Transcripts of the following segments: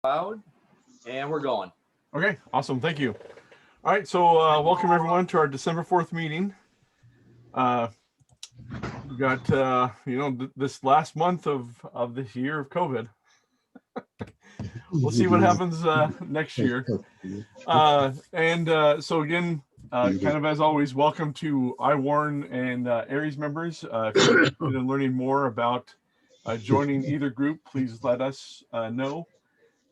Loud, and we're going. Okay, awesome. Thank you. All right, so welcome everyone to our December 4th meeting. We got this last month of this year of COVID. We'll see what happens next year. So again, kind of as always, welcome to iWarn and Aries members. If you're interested in learning more about joining either group, please let us know.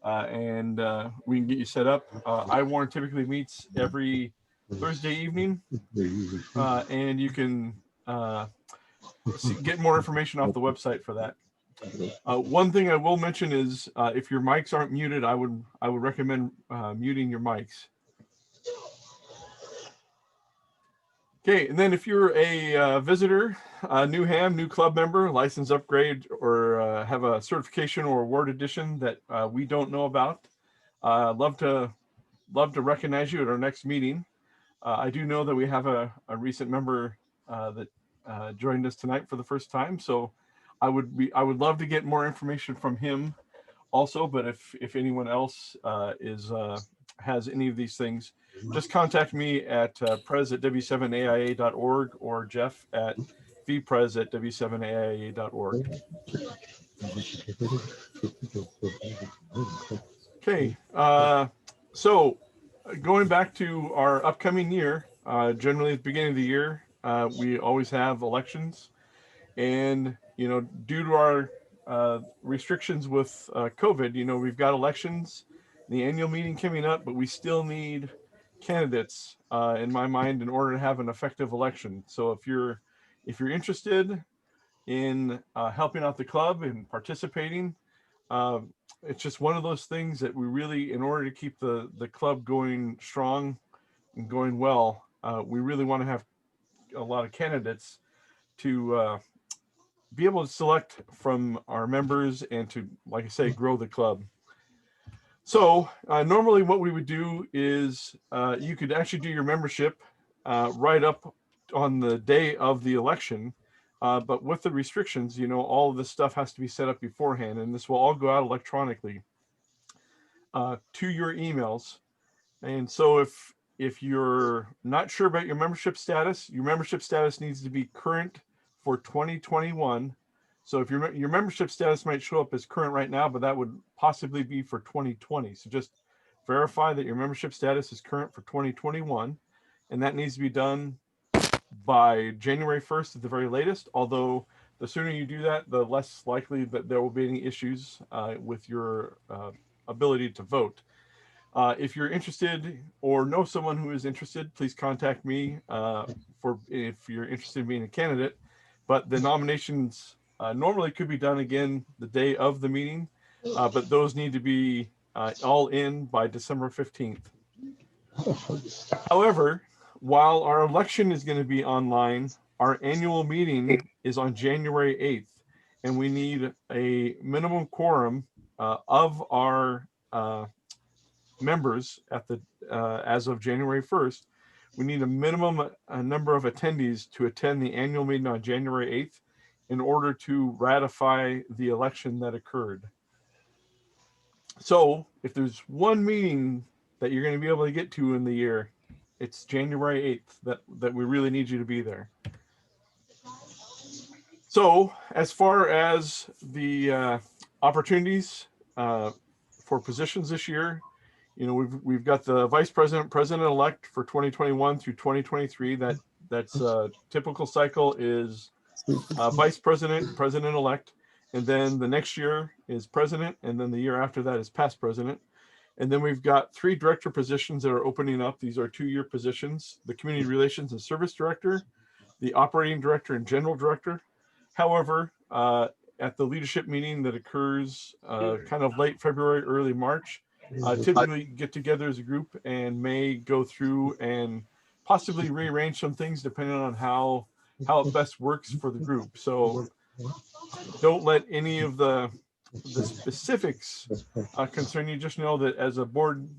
And we can get you set up. iWarn typically meets every Thursday evening, and you can get more information off the website for that. One thing I will mention is if your mics aren't muted, I would recommend muting your mics. Okay, and then if you're a visitor, new ham, new club member, license upgrade, or have a certification or award edition that we don't know about, love to recognize you at our next meeting. I do know that we have a recent member that joined us tonight for the first time, so I would love to get more information from him also. But if anyone else has any of these things, just contact me at prez@w7aia.org or Jeff at vprez@w7aia.org. Okay, so going back to our upcoming year, generally at the beginning of the year, we always have elections, and due to our restrictions with COVID, we've got elections, the annual meeting coming up, but we still need candidates, in my mind, in order to have an effective election. So if you're interested in helping out the club and participating, it's just one of those things that we really, in order to keep the club going strong and going well, we really want to have a lot of candidates to be able to select from our members and to, like I say, grow the club. So normally what we would do is you could actually do your membership right up on the day of the election. But with the restrictions, all of this stuff has to be set up beforehand, and this will all go out electronically to your emails. And so if you're not sure about your membership status needs to be current for 2021. So if your membership status might show up as current right now, but that would possibly be for 2020. So just verify that your membership status is current for 2021, and that needs to be done by January 1st at the very latest. Although the sooner you do that, the less likely that there will be any issues with your ability to vote. If you're interested or know someone who is interested, please contact me if you're interested in being a candidate. But the nominations normally could be done again the day of the meeting, but those need to be all in by December 15th. However, while our election is going to be online, our annual meeting is on January 8th, and we need a minimum quorum of our members at the as of January 1st. We need a minimum number of attendees to attend the annual meeting on January 8th in order to ratify the election that occurred. So if there's one meeting that you're going to be able to get to in the year, it's January 8th that we really need you to be there. So as far as the opportunities for positions this year, we've got the vice president, president-elect for 2021 through 2023. That's typical cycle is vice president, president-elect, and then the next year is president, and then the year after that is past president. And then we've got 3 director positions that are opening up. These are 2-year positions: the community relations and service director, the operating director and general director. However, at the leadership meeting that occurs kind of late February, early March, typically get together as a group and may go through and possibly rearrange some things depending on how it best works for the group. So don't let any of the specifics concern you. Just know that as a board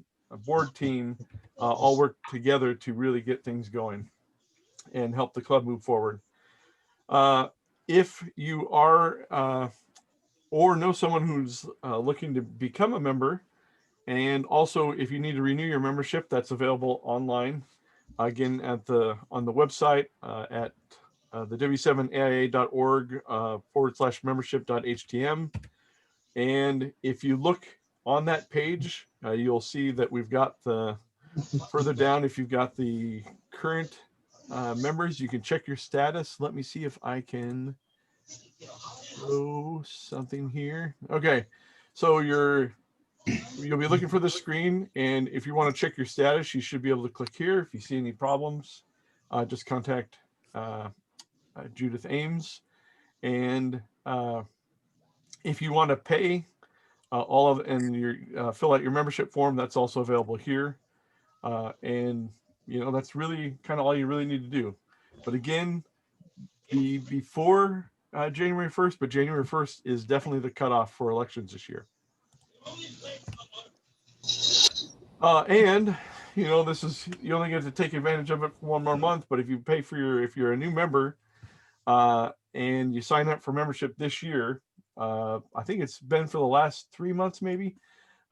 team, all work together to really get things going and help the club move forward. If you are or know someone who's looking to become a member, And also, if you need to renew your membership, that's available online. Again, on the website at the w7aia.org /membership.htm. And if you look on that page, you'll see that we've got further down, if you've got the current members, you can check your status. Let me see if I can show something here. Okay, so you'll be looking for the screen, and if you want to check your status, you should be able to click here. If you see any problems, just contact Judith Ames. And if you want to pay fill out your membership form, that's also available here. And that's really kind of all you really need to do. But again, before January 1st, but January 1st is definitely the cutoff for elections this year. And this is, you only get to take advantage of it for one more month, but if you pay if you're a new member and you sign up for membership this year, I think it's been for the last 3 months maybe,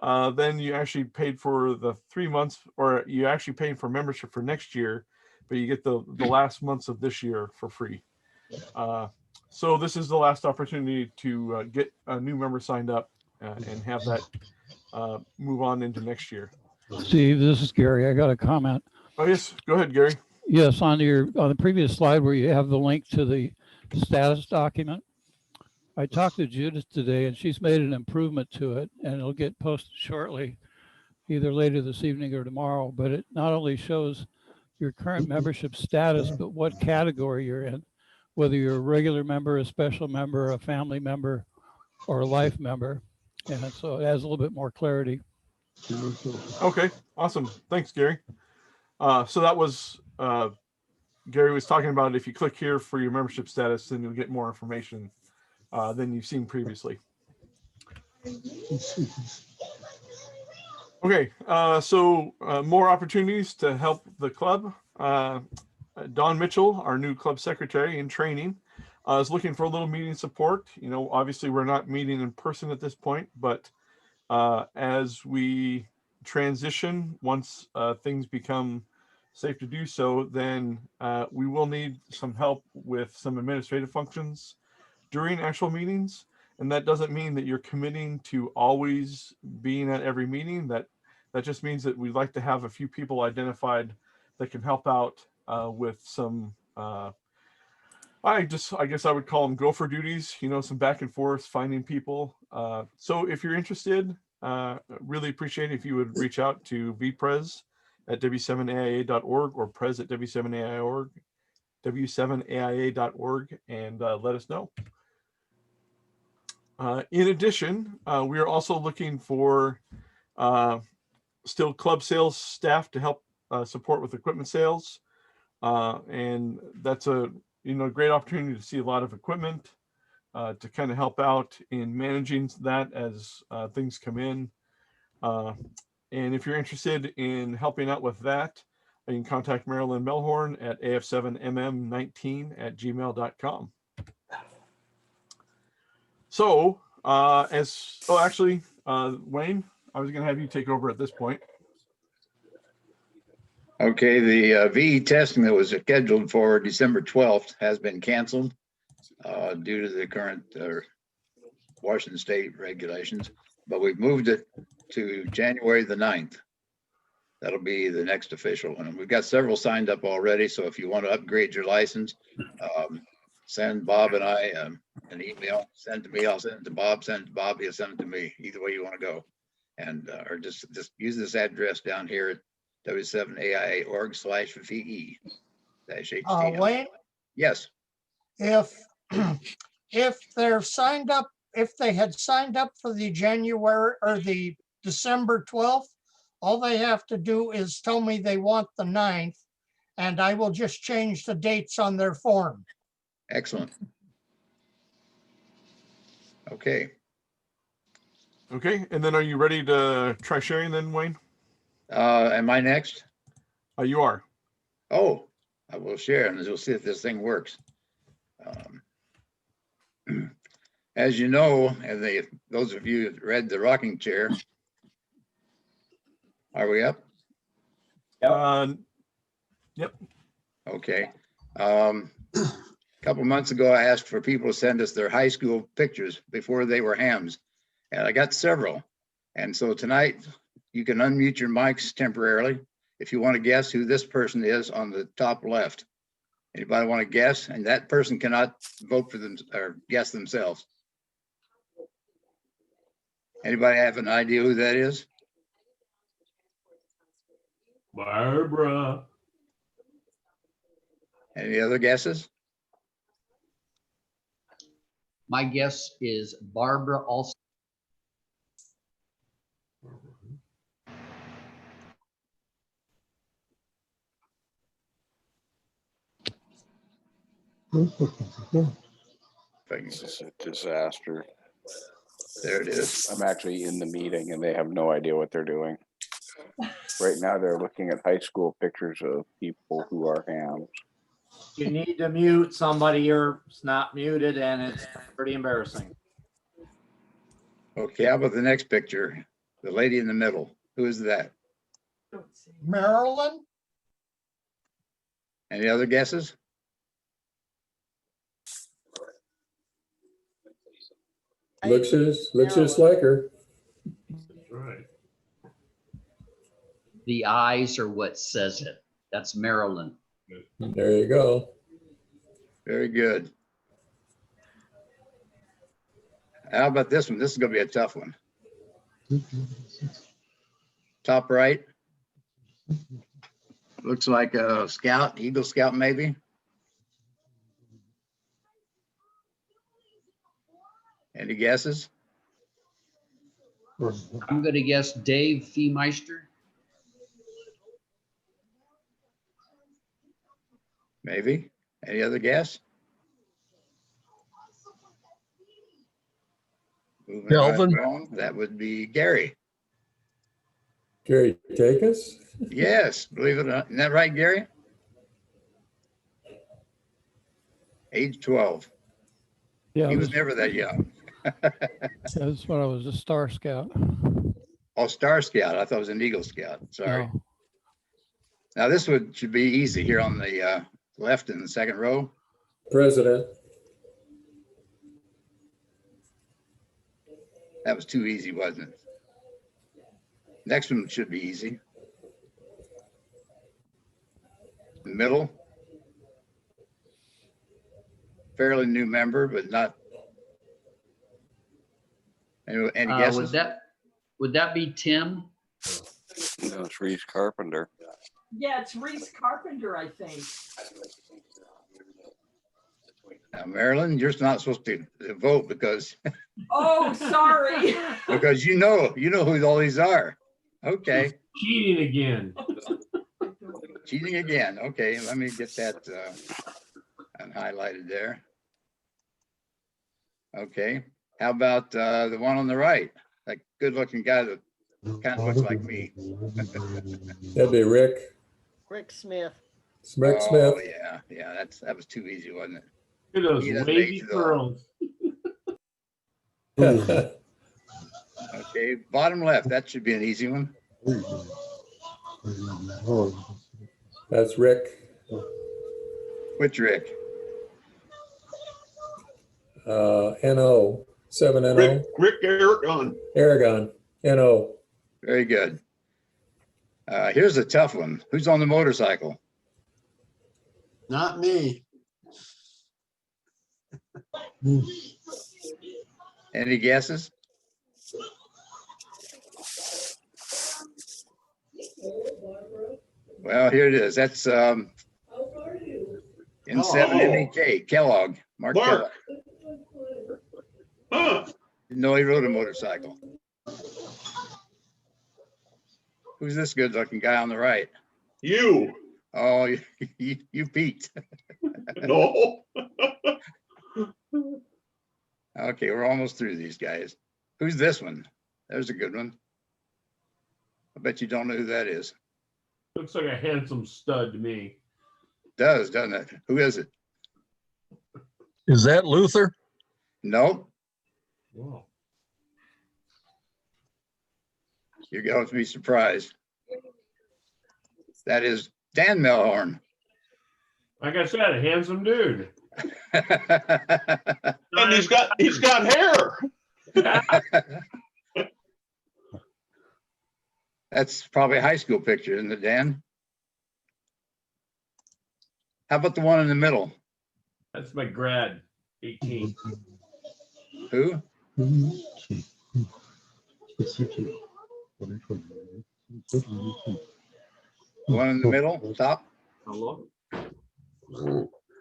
then you actually paid for the 3 months, or you actually paid for membership for next year, but you get the last months of this year for free. So this is the last opportunity to get a new member signed up and have that move on into next year. Steve, this is Gary. I got a comment. Oh yes, go ahead, Gary. Yes, on the previous slide where you have the link to the status document, I talked to Judith today and she's made an improvement to it, and it'll get posted shortly, either later this evening or tomorrow. But it not only shows your current membership status, but what category you're in, whether you're a regular member, a special member, a family member, or a life member. And so it has a little bit more clarity. Okay, awesome. Thanks, Gary. So that was Gary was talking about, if you click here for your membership status, then you'll get more information than you've seen previously. Okay, so more opportunities to help the club. Don Mitchell, our new club secretary in training, is looking for a little meeting support. Obviously we're not meeting in person at this point, but as we transition, once things become safe to do so, then we will need some help with some administrative functions during actual meetings. And that doesn't mean that you're committing to always being at every meeting. That just means that we'd like to have a few people identified that can help out with some I guess I would call them gopher duties, some back and forth, finding people. So if you're interested, really appreciate it if you would reach out to vpres at w7aia.org or pres at w7aia.org and let us know. In addition, we are also looking for still club sales staff to help support with equipment sales. And that's a great opportunity to see a lot of equipment to kind of help out in managing that as things come in. And if you're interested in helping out with that, you can contact Marilyn Melhorn at af7mm19@gmail.com. So Wayne, I was going to have you take over at this point. Okay, the VE testing that was scheduled for December 12th has been canceled due to the current Washington State regulations, but we've moved it to January the 9th. That'll be the next official one. We've got several signed up already, so if you want to upgrade your license, send Bob and I an email, send it to me, I'll send it to Bob, send it to Bob, he'll send it to me, either way you want to go. And or just use this address down here at w7aia.org/VE-HTML. Wayne, Yes. if they're signed up, if they had signed up for the January or the December 12th, all they have to do is tell me they want the 9th, and I will just change the dates on their form. Excellent. Okay. Okay, and then are you ready to try sharing then, Wayne? Am I next? You are. Oh, I will share, and we'll see if this thing works. As you know, and those of you that read The Rocking Chair, Are we up? Yep. Okay. Couple months ago, I asked for people to send us their high school pictures before they were hams. And I got several. And so tonight, you can unmute your mics temporarily if you want to guess who this person is on the top left. Anybody want to guess? And that person cannot vote for them or guess themselves. Anybody have an idea who that is? Barbara. Any other guesses? My guess is Barbara also. This is a disaster. There it is. I'm actually in the meeting and they have no idea what they're doing. Right now, they're looking at high school pictures of people who are hams. You need to mute somebody. You're not muted and it's pretty embarrassing. Okay, how about the next picture? The lady in the middle. Who is that? Marilyn? Any other guesses? Looks just like her. That's right. The eyes are what says it. That's Marilyn. There you go. Very good. How about this one? This is gonna be a tough one. Top right. Looks like a scout, Eagle Scout maybe. Any guesses? I'm gonna guess Dave Feemeister. Maybe. Any other guess? Moving right Kelvin. along, that would be Gary. Gary, take us? Yes, believe it or not. Isn't that right, Gary? Age 12. Yeah, He was never that young. that's when I was a Star Scout. Oh, Star Scout. I thought it was an Eagle Scout. Sorry. No. Now this one should be easy here on the left in the second row. President. That was too easy, wasn't it? Next one should be easy. The middle. Fairly new member, but not. Any guesses? Would that be Tim? No, it's Reese Carpenter. Yeah, it's Reese Carpenter, I think. Now, Marilyn, you're not supposed to vote because Oh, sorry. because you know who all these are. Okay, Cheating again. cheating again. Okay, let me get that highlighted there. Okay, how about the one on the right? That good-looking guy that kind of looks like me. That'd be Rick. Rick Smith. Rick Oh, Smith. yeah, that was too easy, wasn't it? Look at those He doesn't wavy age at all. curls. Okay, bottom left, that should be an easy one. That's Rick. Which Rick? NO. 7NO. Rick Aragon. Aragon. NO. Very good. Here's a tough one. Who's on the motorcycle? Not me. Any guesses? Well, here it is. That's N7 MEK, Kellogg, Mark Kellogg. Huh. Didn't know he rode a motorcycle. Who's this good-looking guy on the right? You. Oh, you Pete. No. Okay, we're almost through these guys. Who's this one? There's a good one. I bet you don't know who that is. Looks like a handsome stud to me. Does, doesn't it? Who is it? Is that Luther? Nope. Wow. You're going to be surprised. That is Dan Melhorn. Like I said, a handsome dude. And he's got hair. That's probably a high school picture, isn't it, Dan? How about the one in the middle? That's my grad, 18. Who? The one in the middle, top? Hello?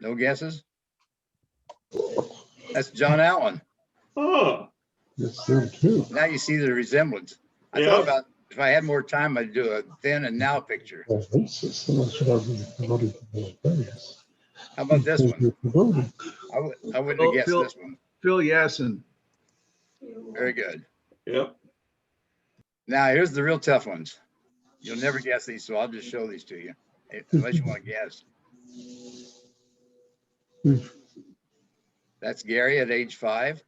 No guesses? That's John Allen. Oh, Now you see the resemblance. I Yeah. thought about if I had more time, I'd do a then and now picture. How about this one? I wouldn't have guessed this one. Phil Yasin. Very good. yep. Now here's the real tough ones. You'll never guess these, so I'll just show these to you, unless you want to guess. That's Gary at age 5.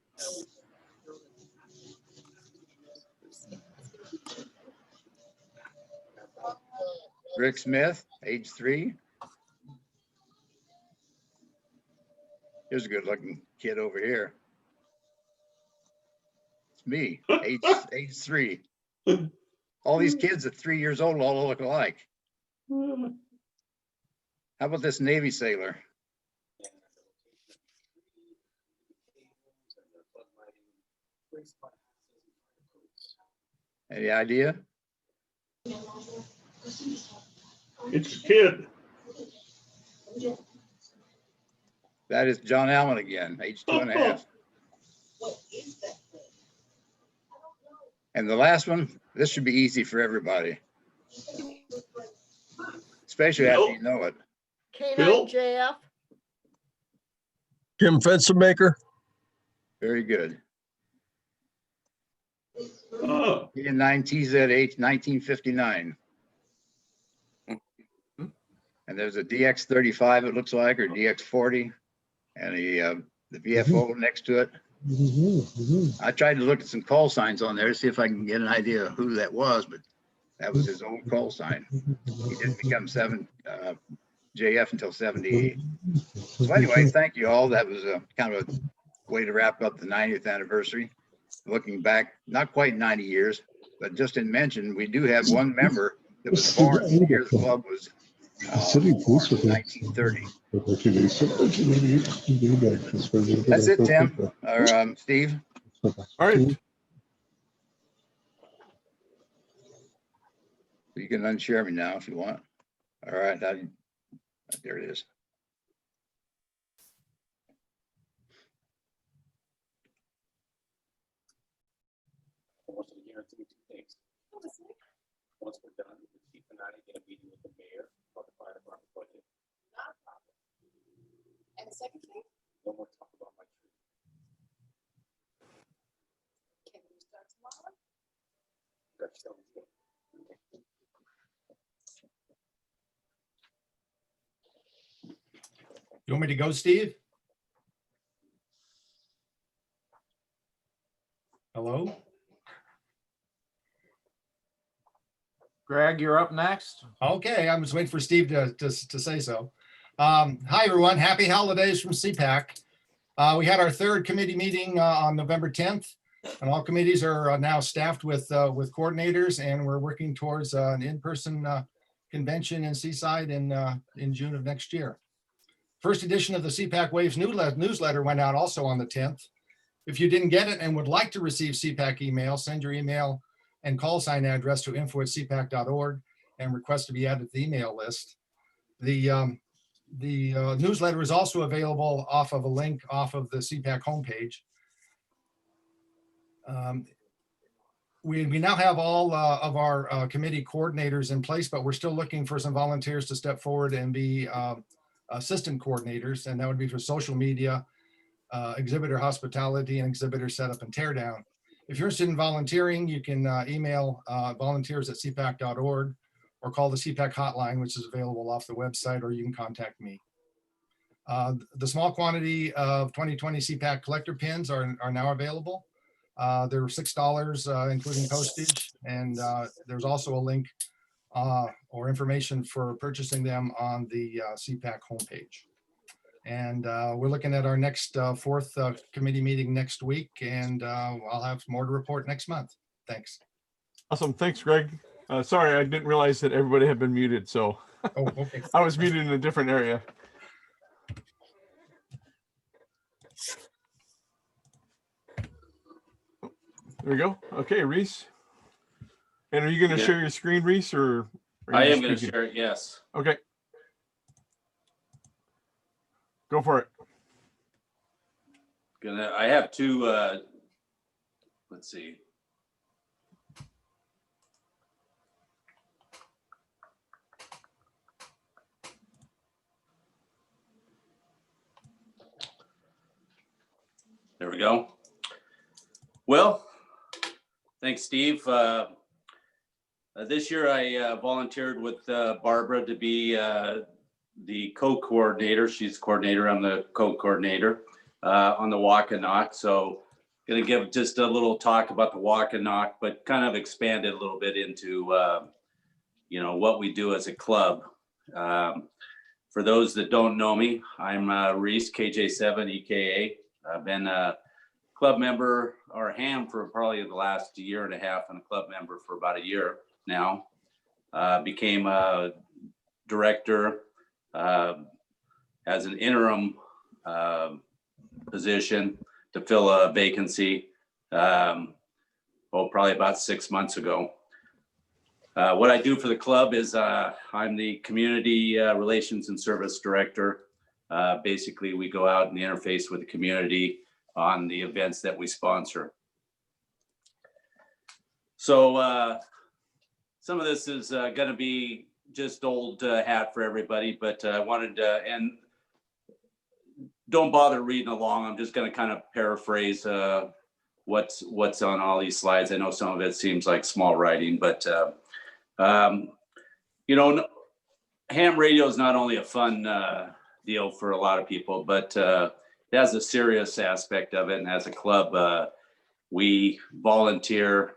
Rick Smith, age 3. Here's a good looking kid over here. It's me, age 3. All these kids at 3 years old all look alike. How about this Navy sailor? Any idea? It's a kid. That is John Allen again, age 2.5. And the last one, this should be easy for everybody, especially after you know it. Bill? JF. Kim Fenstermaker. Very good. Oh, E9TZH 1959. And there's a DX35, it looks like, or DX40, and the VFO next to it. I tried to look at some call signs on there to see if I can get an idea of who that was, but that was his old call sign. He didn't become JF until 78. So anyway, thank you all. That was a kind of a way to wrap up the 90th anniversary. Looking back, not quite 90 years, but just in mention, we do have one member that was born the year the club was 1930. That's it, Tim, or Steve. All right. You can unshare me now if you want. All right, there it is. Once we're done, the chief and I get a meeting with the mayor about the fire department budget. And the second thing, No more talk about my tree. can we start tomorrow? That's so good. You want me to go, Steve? Hello? Greg, you're up next. Okay, I'm just waiting for Steve to say so. Hi, everyone. Happy holidays from CPAC. We had our third committee meeting on November 10th, and all committees are now staffed with coordinators, and we're working towards an in-person convention in Seaside in June of next year. First edition of the CPAC Waves newsletter went out also on the 10th. If you didn't get it and would like to receive CPAC email, send your email and call sign address to info@cpac.org and request to be added to the email list. The newsletter is also available off of a link off of the CPAC homepage. We now have all of our committee coordinators in place, but we're still looking for some volunteers to step forward and be assistant coordinators, and that would be for social media, exhibitor hospitality, and exhibitor setup and teardown. If you're interested in volunteering, you can email volunteers@cpac.org or call the CPAC hotline, which is available off the website, or you can contact me. The small quantity of 2020 CPAC collector pins are now available. They're $6, including postage, and there's also a link or information for purchasing them on the CPAC homepage. And we're looking at our next fourth committee meeting next week, and I'll have more to report next month. Thanks. Awesome. Thanks, Greg. Sorry, I didn't realize that everybody had been muted, so Oh, okay. I was muted in a different area. There we go. Okay, Reese. And are you going to share your screen, Reese, or? I am going to share it, yes. Okay. Go for it. I have two, let's see. There we go. Well, thanks, Steve. This year I volunteered with Barbara to be the co-coordinator. She's coordinator, I'm the co-coordinator on the Walk and Knock. So going to give just a little talk about the Walk and Knock, but kind of expand it a little bit into, you know, what we do as a club. For those that don't know me, I'm Reese, KJ7 EKA. I've been a club member, or ham, for probably the last year and a half, and a club member for about a year now. Became a director as an interim position to fill a vacancy, probably about 6 months ago. What I do for the club is I'm the community relations and service director. Basically, we go out and interface with the community on the events that we sponsor. So some of this is going to be just old hat for everybody, but I wanted to, and don't bother reading along. I'm just going to kind of paraphrase what's on all these slides. I know some of it seems like small writing, but you know, ham radio is not only a fun deal for a lot of people, but it has a serious aspect of it. And as a club, we volunteer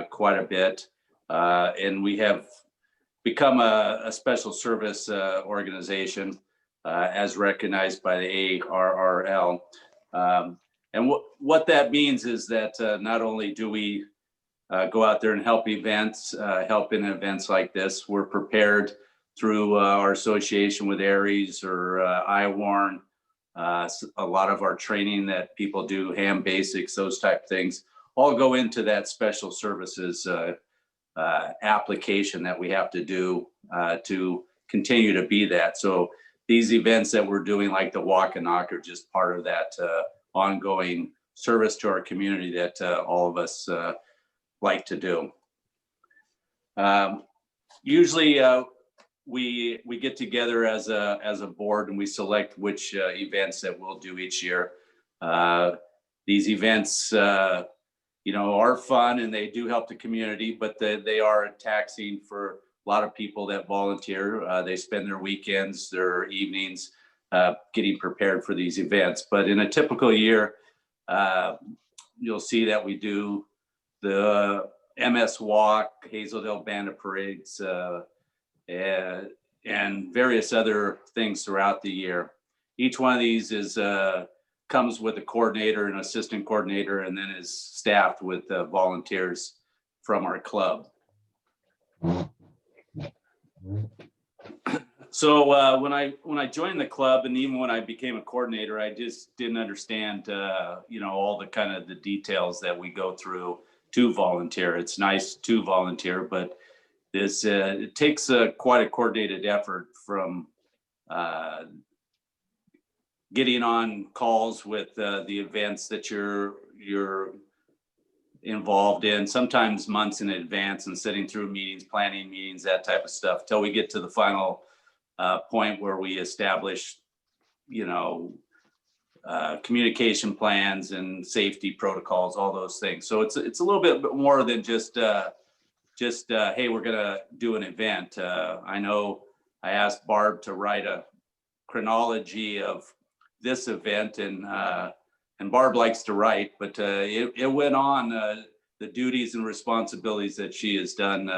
quite a bit, and we have become a special service organization as recognized by the ARRL. And what that means is that not only do we go out there and help events, help in events like this, we're prepared through our association with Aries or iWarn, a lot of our training that people do, ham basics, those type of things, all go into that special services application that we have to do to continue to be that. So these events that we're doing, like the Walk and Knock, are just part of that ongoing service to our community that all of us like to do. Usually we get together as a board and we select which events that we'll do each year. These events, you know, are fun and they do help the community, but they are taxing for a lot of people that volunteer. They spend their weekends, their evenings getting prepared for these events. But in a typical year, you'll see that we do the MS Walk, Hazeldale Bandit Parades, and various other things throughout the year. Each one of these is comes with a coordinator, an assistant coordinator, and then is staffed with volunteers from our club. So when I joined the club, and even when I became a coordinator, I just didn't understand, you know, all the kind of the details that we go through to volunteer. It's nice to volunteer, but this it takes quite a coordinated effort from getting on calls with the events that you're involved in, sometimes months in advance, and sitting through meetings, planning meetings, that type of stuff, till we get to the final point where we establish, you know, communication plans and safety protocols, all those things. So it's a little bit more than just hey, we're gonna do an event. I know I asked Barb to write a chronology of this event, and Barb likes to write, but it went on the duties and responsibilities that she has done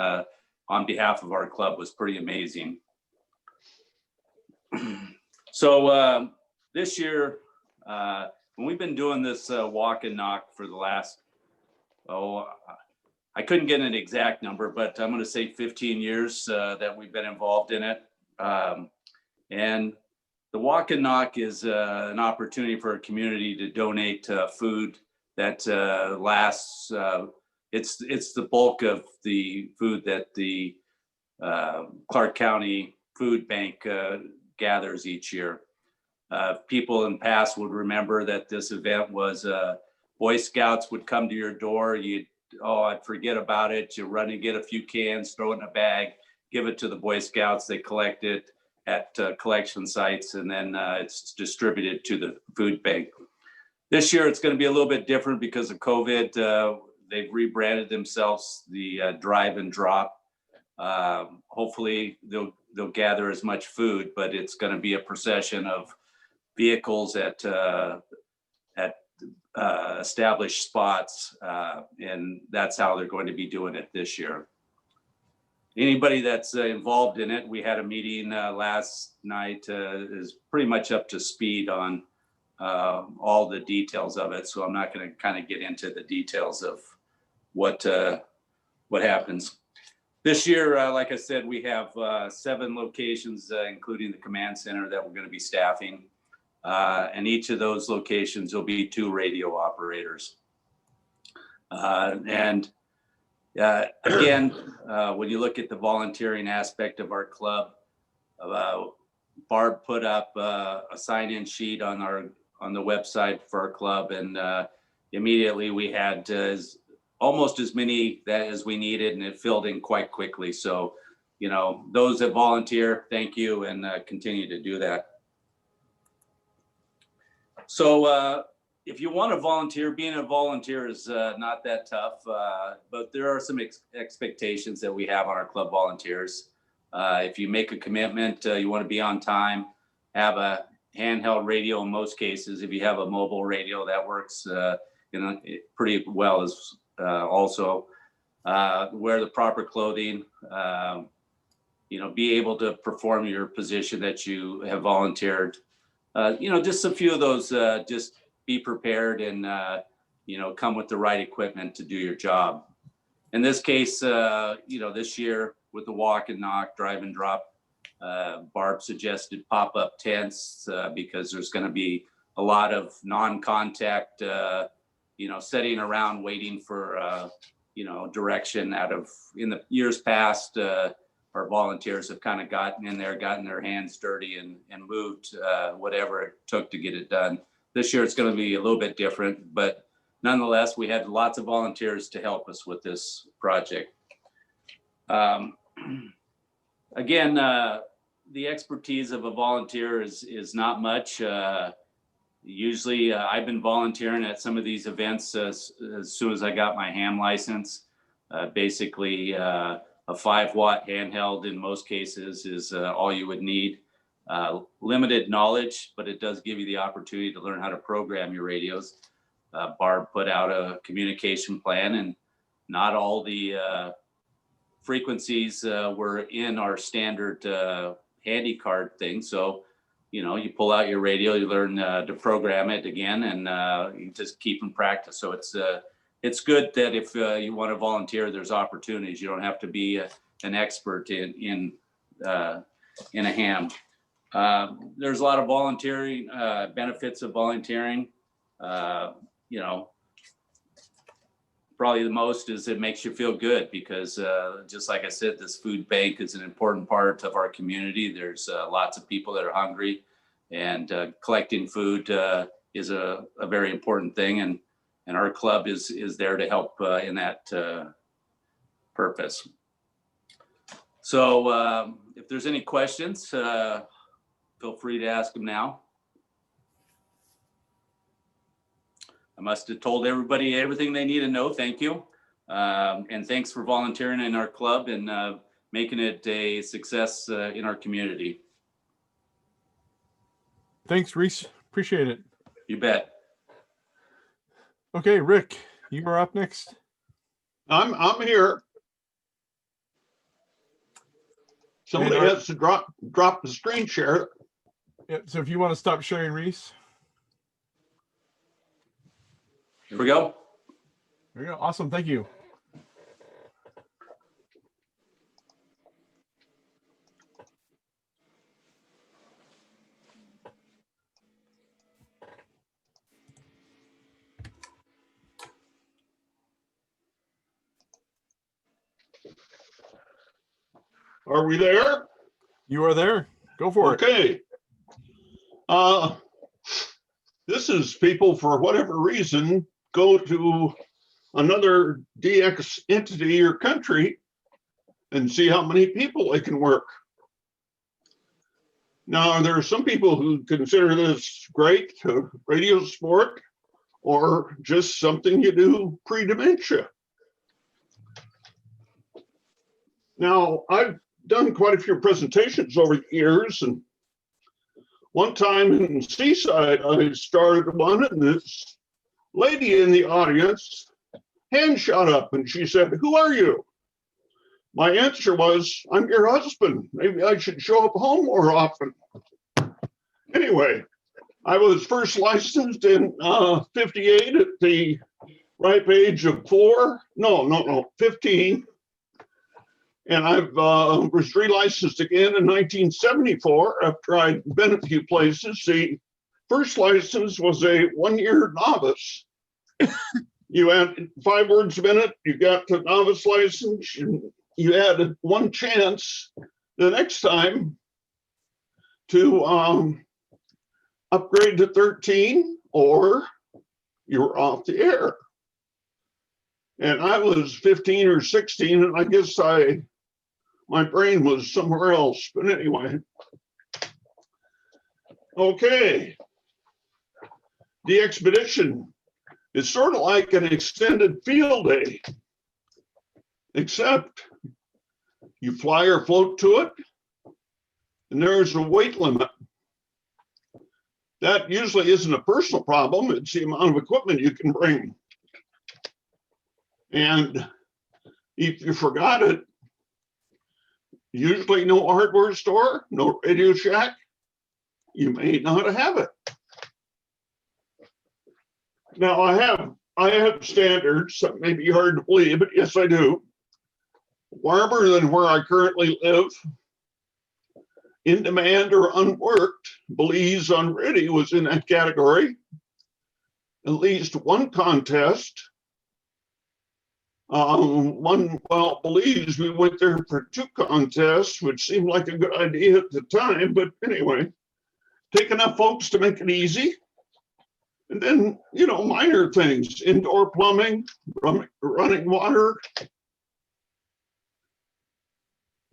on behalf of our club was pretty amazing. So this year, when we've been doing this walk and knock for the last, I couldn't get an exact number, but I'm going to say 15 years that we've been involved in it. And the walk and knock is an opportunity for a community to donate food that lasts. It's the bulk of the food that the Clark County Food Bank gathers each year. People in the past would remember that this event was Boy Scouts would come to your door. I'd forget about it. You run and get a few cans, throw it in a bag, give it to the Boy Scouts. They collect it at collection sites, and then it's distributed to the food bank. This year, it's going to be a little bit different because of COVID. They've rebranded themselves the Drive and Drop. Hopefully, they'll gather as much food, but it's going to be a procession of vehicles at established spots, and that's how they're going to be doing it this year. Anybody that's involved in it, we had a meeting last night, is pretty much up to speed on all the details of it. So I'm not going to kind of get into the details of what happens. This year, like I said, we have 7 locations, including the command center, that we're going to be staffing. And each of those locations will be 2 radio operators. Again, when you look at the volunteering aspect of our club, Barb put up a sign-in sheet on the website for our club, and immediately we had almost as many as we needed, and it filled in quite quickly. So, those that volunteer, thank you, and continue to do that. So if you want to volunteer, being a volunteer is not that tough, but there are some expectations that we have on our club volunteers. If you make a commitment, you want to be on time, have a handheld radio in most cases. If you have a mobile radio, that works pretty well as also. Wear the proper clothing, be able to perform your position that you have volunteered. Just a few of those, just be prepared and, come with the right equipment to do your job. In this case, this year with the walk and knock, drive and drop, Barb suggested pop-up tents because there's going to be a lot of non-contact, sitting around waiting for, direction in the years past. Our volunteers have kind of gotten in there, gotten their hands dirty and moved whatever it took to get it done. This year it's going to be a little bit different, but nonetheless, we had lots of volunteers to help us with this project. Again, the expertise of a volunteer is not much. Usually I've been volunteering at some of these events as soon as I got my ham license. Basically, a 5-watt handheld in most cases is all you would need. Limited knowledge, but it does give you the opportunity to learn how to program your radios. Barb put out a communication plan, and not all the frequencies were in our standard handy card thing. So, you pull out your radio, you learn to program it again, and you just keep in practice. So it's good that if you want to volunteer, there's opportunities. You don't have to be an expert in a ham. There's a lot of volunteering benefits of volunteering. Probably the most is it makes you feel good because just like I said, this food bank is an important part of our community. There's lots of people that are hungry, and collecting food is a very important thing. And our club is there to help in that purpose. So if there's any questions, feel free to ask them now. I must have told everybody everything they need to know. Thank you. And thanks for volunteering in our club and making it a success in our community. Thanks, Reese. Appreciate it. You bet. Okay, Rick, you are up next. I'm here. Somebody And has to drop the screen share. Yeah, so if you want to stop sharing, Reese. Here we go. There you go. Awesome. Thank you. Are we there? You are there. Go for it. Okay. This is people, for whatever reason, go to another DX entity or country and see how many people they can work. Now, there are some people who consider this great, radio sport, or just something you do pre-dementia. Now, I've done quite a few presentations over the years, and one time in Seaside, I started one, and this lady in the audience, hand shot up, and she said, "Who are you?" My answer was, "I'm your husband. Maybe I should show up home more often." Anyway, I was first licensed in 58 at the ripe age of 15. And I was relicensed again in 1974 after I'd been at a few places. The first license was a 1-year novice. You had 5 words a minute, you got the novice license, and you had one chance the next time to upgrade to 13, or you were off the air. And I was 15 or 16, and I guess my brain was somewhere else. But anyway, okay. The expedition is sort of like an extended field day, except you fly or float to it, and there's a weight limit. That usually isn't a personal problem. It's the amount of equipment you can bring. And if you forgot it, usually no hardware store, no Radio Shack, you may not have it. Now I have standards that may be hard to believe, but yes, I do. Warmer than where I currently live, in demand or unworked. Belize already was in that category. At least one contest. Belize, we went there for 2 contests, which seemed like a good idea at the time. But anyway, take enough folks to make it easy. And then, minor things, indoor plumbing, running water.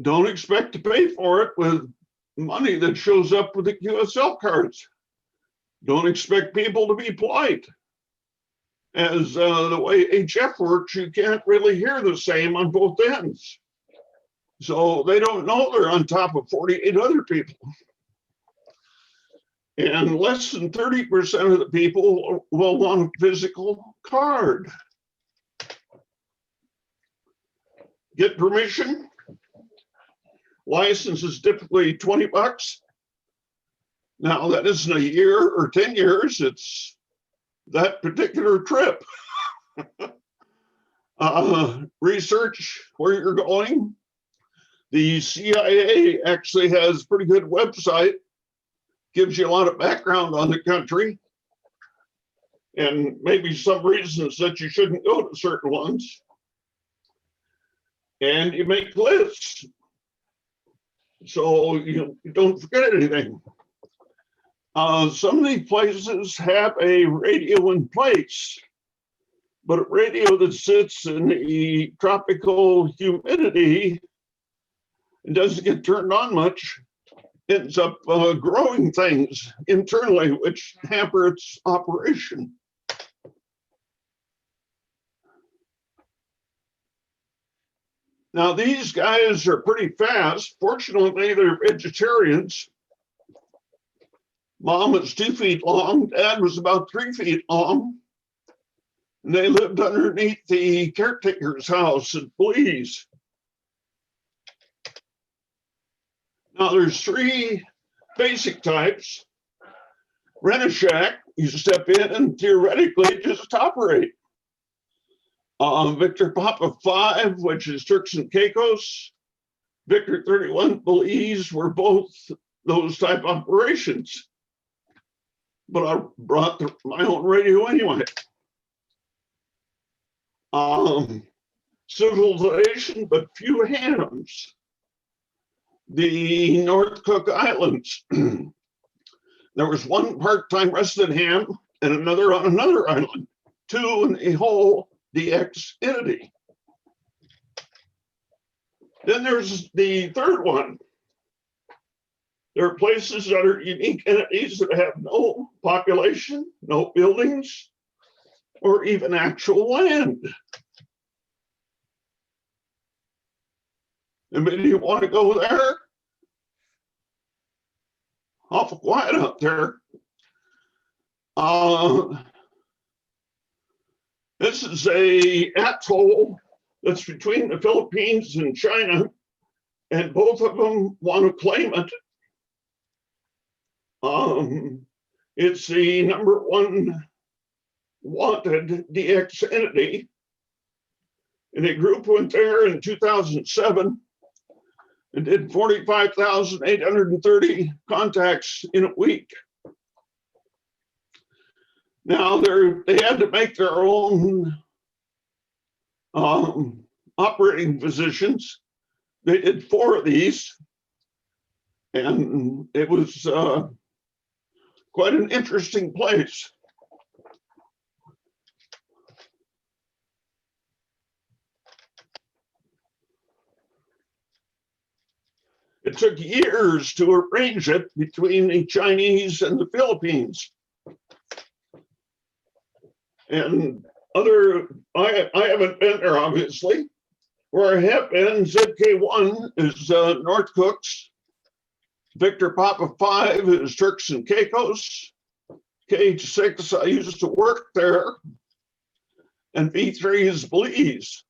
Don't expect to pay for it with money that shows up with the QSL cards. Don't expect people to be polite. As the way HF works, you can't really hear the same on both ends. So they don't know they're on top of 48 other people. And less than 30% of the people will want a physical card. Get permission. License is typically $20. Now that isn't a year or 10 years, it's that particular trip. Research where you're going. The CIA actually has a pretty good website, gives you a lot of background on the country, and maybe some reasons that you shouldn't go to certain ones. And you make lists, so you don't forget anything. Some of these places have a radio in place, but a radio that sits in the tropical humidity and doesn't get turned on much ends up growing things internally, which hamper its operation. Now, these guys are pretty fast. Fortunately, they're vegetarians. Mom was 2 feet long. Dad was about 3 feet long. And they lived underneath the caretaker's house at Belize. Now there's three basic types. Rent a shack, you step in and theoretically just operate. Victor Papa 5, which is Turks and Caicos, Victor 31 Belize were both those type operations. But I brought my own radio anyway. Civilization, but few hams. The North Cook Islands. There was one part-time resident ham and another on another island, two in a whole DX entity. Then there's the third one. There are places that are unique entities that have no population, no buildings, or even actual land. Anybody you want to go there? Awful quiet out there. This is a atoll that's between the Philippines and China, and both of them want to claim it. It's the #1 wanted DX entity. And a group went there in 2007 and did 45,830 contacts in a week. Now they had to make their own operating positions. They did 4 of these, and it was quite an interesting place. It took years to arrange it between the Chinese and the Philippines. And I haven't been there, obviously. Where I have been, ZK1 is North Cooks. Victor Papa 5 is Turks and Caicos. KH6, I used to work there. And V3 is Belize.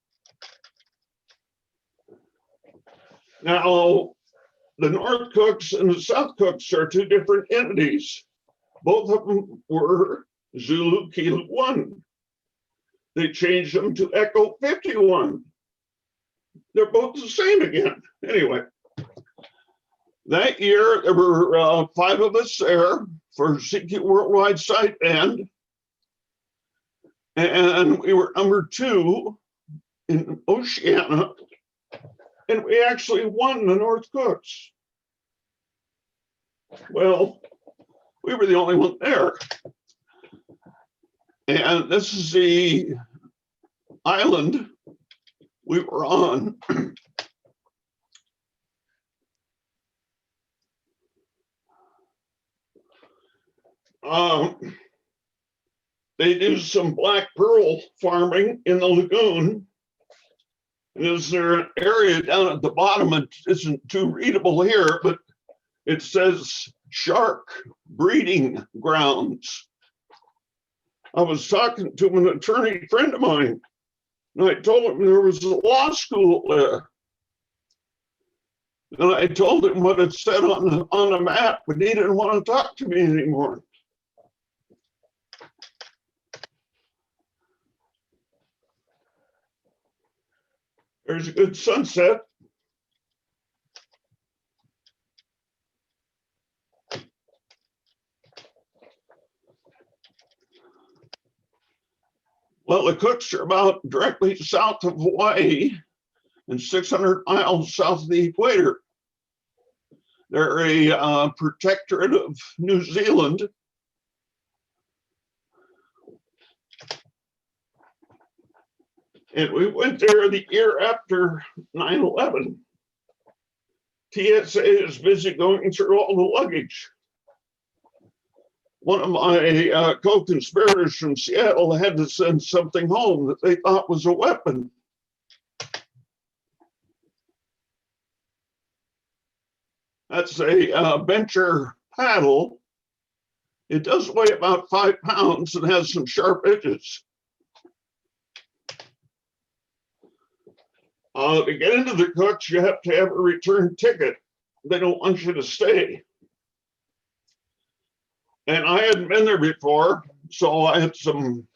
Now, the North Cooks and the South Cooks are 2 different entities. Both of them were Zulu Kilo 1. They changed them to Echo 51. They're both the same again. Anyway, that year there were 5 of us there for CQ Worldwide Sideband. And we were #2 in Oceania. And we actually won the North Cooks. Well, we were the only one there. And this is the island we were on. They do some black pearl farming in the lagoon. And is there an area down at the bottom? It isn't too readable here, but it says shark breeding grounds. I was talking to an attorney friend of mine, and I told him there was a law school there. And I told him what it said on the map, but he didn't want to talk to me anymore. There's a good sunset. Well, the Cooks are about directly south of Hawaii and 600 miles south of the equator. They're a protectorate of New Zealand. And we went there the year after 9/11. TSA is busy going through all the luggage. One of my co-conspirators from Seattle had to send something home that they thought was a weapon. That's a bencher paddle. It does weigh about 5 pounds and has some sharp edges. To get into the Cooks, you have to have a return ticket. they don't want you to stay. And I hadn't been there before, so I had some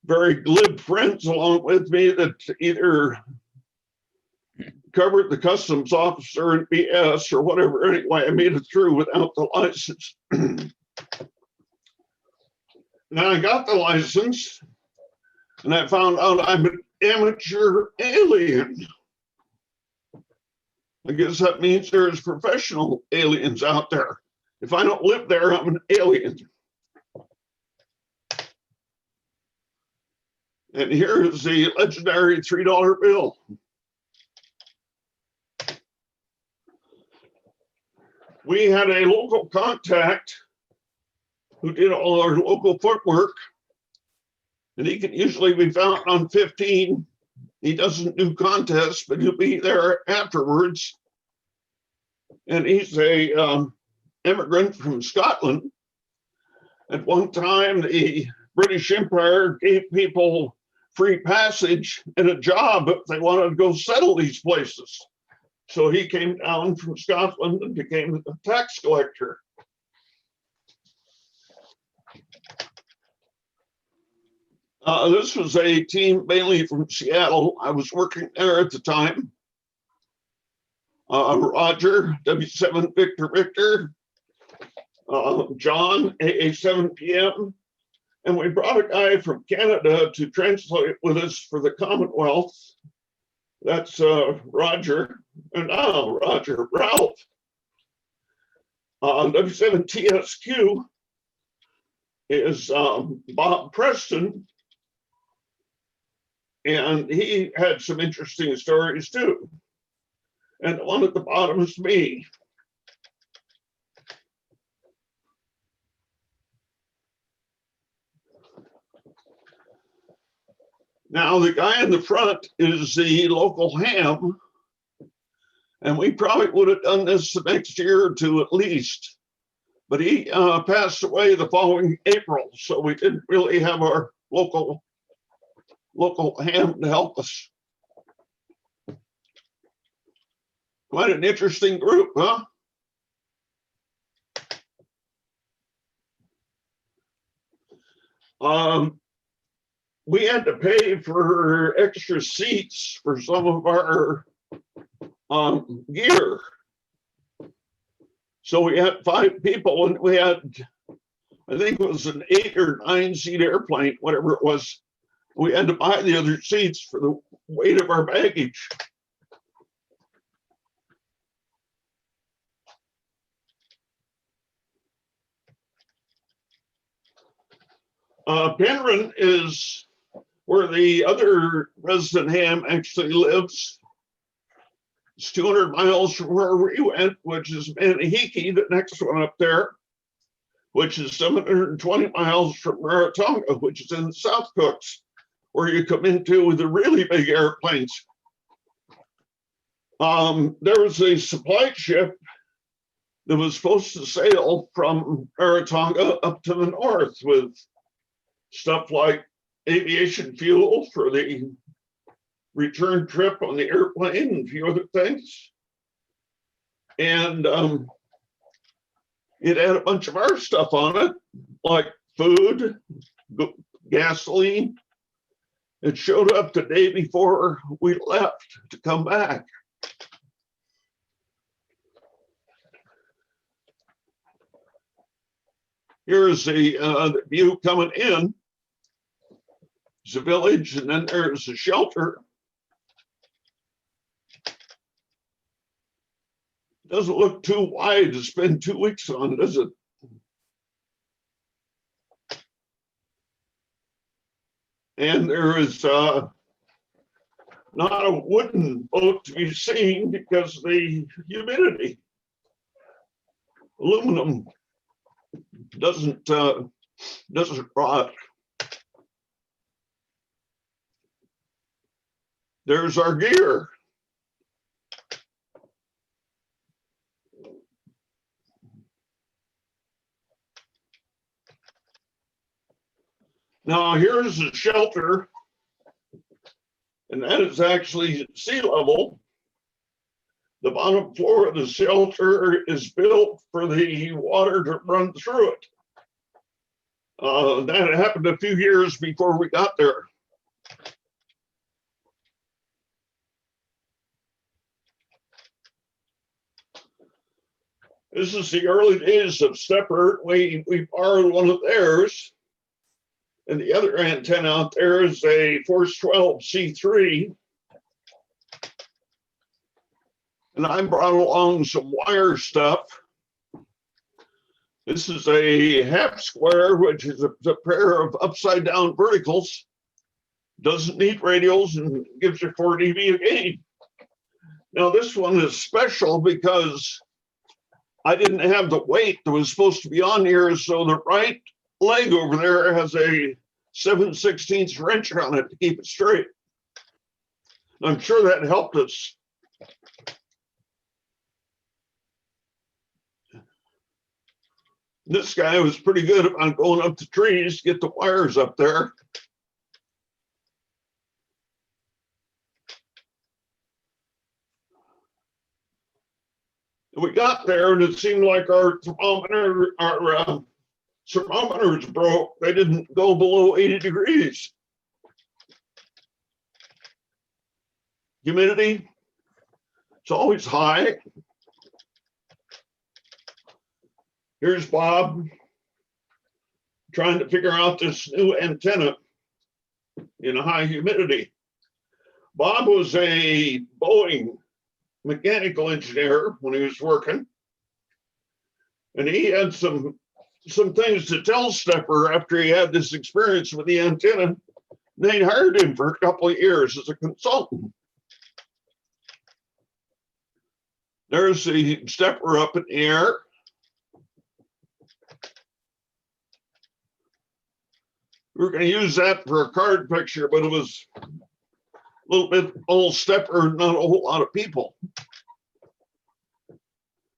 very glib friends along with me that either covered the customs officer in BS or whatever. Anyway, I made it through without the license. Now I got the license and I found out I'm an amateur alien. I guess that means there's professional aliens out there. If I don't live there, I'm an alien. And here is the legendary $3 bill. We had a local contact who did all our local footwork, and he can usually be found on 15. He doesn't do contests, but he'll be there afterwards. And he's a immigrant from Scotland. At one time, the British Empire gave people free passage and a job if they wanted to go settle these places. So he came down from Scotland and became a tax collector. This was a team mainly from Seattle. I was working there at the time. Roger, W7 Victor Victor, John, AA7 PM. And we brought a guy from Canada to translate with us for the Commonwealth. That's Roger. And now Roger, Ralph. W7 TSQ is Bob Preston. And he had some interesting stories too. And the one at the bottom is me. Now, the guy in the front is the local ham. And we probably would have done this the next year or two at least. But he passed away the following April. So we didn't really have our local ham to help us. Quite an interesting group, huh? We had to pay for extra seats for some of our gear. So we had 5 people and we had, I think it was an 8 or 9 seat airplane, whatever it was. We had to buy the other seats for the weight of our baggage. Penryn is where the other resident ham actually lives. It's 200 miles from where we went, which is Manahiki, the next one up there, which is 720 miles from Rarotonga, which is in the South Cooks, where you come into the really big airplanes. There was a supply ship that was supposed to sail from Rarotonga up to the north with stuff like aviation fuel for the return trip on the airplane and a few other things. And it had a bunch of our stuff on it, like food, gasoline. It showed up the day before we left to come back. Here's the view coming in. There's a village, and then there's a shelter. Doesn't look too wide to spend 2 weeks on, does it? And there is not a wooden boat to be seen because of the humidity. Aluminum doesn't rot. There's our gear. Now here's a shelter, and that is actually sea level. The bottom floor of the shelter is built for the water to run through it. That happened a few years before we got there. This is the early days of Stepper. We borrowed one of theirs. And the other antenna out there is a Force 12 C3. And I brought along some wire stuff. This is a half square, which is a pair of upside down verticals. Doesn't need radials and gives you 4 dB of gain. Now this one is special because I didn't have the weight that was supposed to be on here, so the right leg over there has a 7/16 wrench on it to keep it straight. I'm sure that helped us. This guy was pretty good about going up the trees to get the wires up there. We got there and it seemed like our thermometers broke. They didn't go below 80 degrees. Humidity, it's always high. Here's Bob trying to figure out this new antenna in high humidity. Bob was a Boeing mechanical engineer when he was working, and he had some things to tell Stepper after he had this experience with the antenna. They hired him for a couple of years as a consultant. There's the Stepper up in the air. We were going to use that for a card picture, but it was a little bit old Stepper, not a whole lot of people.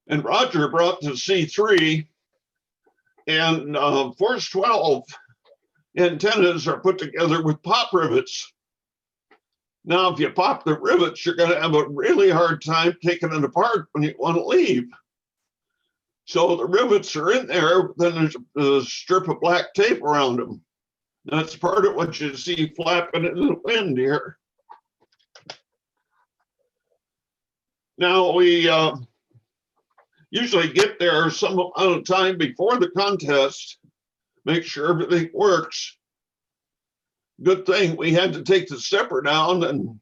And Roger brought the C3, and Force 12 antennas are put together with pop rivets. Now, if you pop the rivets, you're going to have a really hard time taking it apart when you want to leave. So the rivets are in there, then there's a strip of black tape around them. That's part of what you see flapping in the wind here. Now, we usually get there some amount of time before the contest, make sure everything works. Good thing we had to take the stepper down and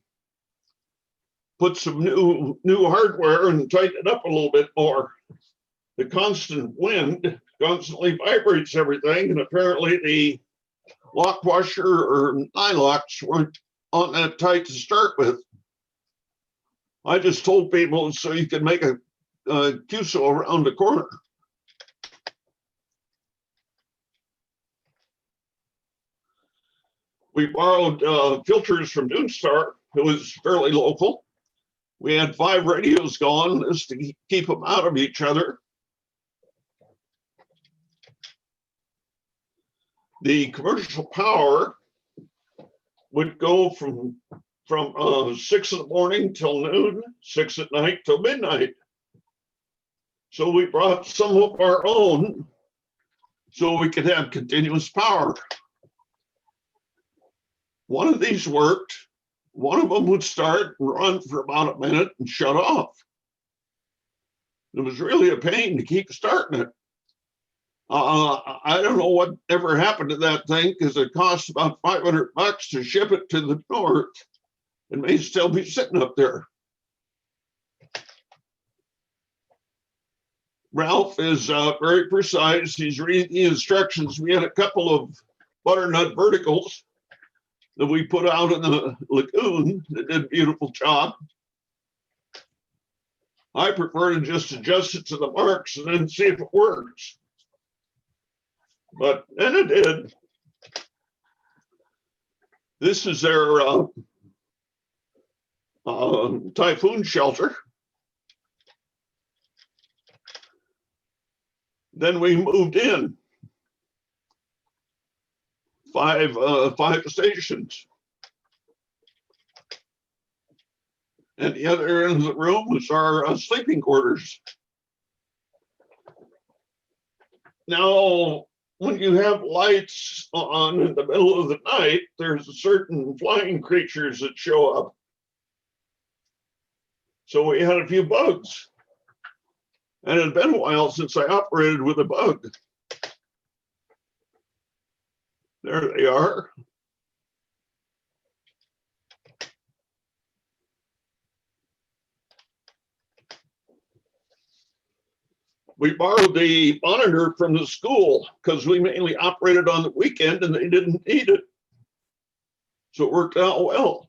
put some new hardware and tighten it up a little bit more. The constant wind constantly vibrates everything, and apparently the lock washer or eye locks weren't on that tight to start with. I just told people so you could make a QSO around the corner. We borrowed filters from Doonstar, who was fairly local. We had 5 radios going just to keep them out of each other. The commercial power would go from 6 in the morning till noon, 6 at night till midnight. So we brought some of our own so we could have continuous power. One of these worked. One of them would start and run for about a minute and shut off. It was really a pain to keep starting it. I don't know what ever happened to that thing because it cost about $500 to ship it to the north. It may still be sitting up there. Ralph is very precise. He's reading the instructions. We had a couple of butternut verticals that we put out in the lagoon that did a beautiful job. I prefer to just adjust it to the marks and then see if it works. But then it did. This is their typhoon shelter. Then we moved in. 5 stations. And the other end of the room was our sleeping quarters. Now, when you have lights on in the middle of the night, there's certain flying creatures that show up. So we had a few bugs. And it had been a while since I operated with a bug. There they are. We borrowed the monitor from the school because we mainly operated on the weekend and they didn't need it. So it worked out well.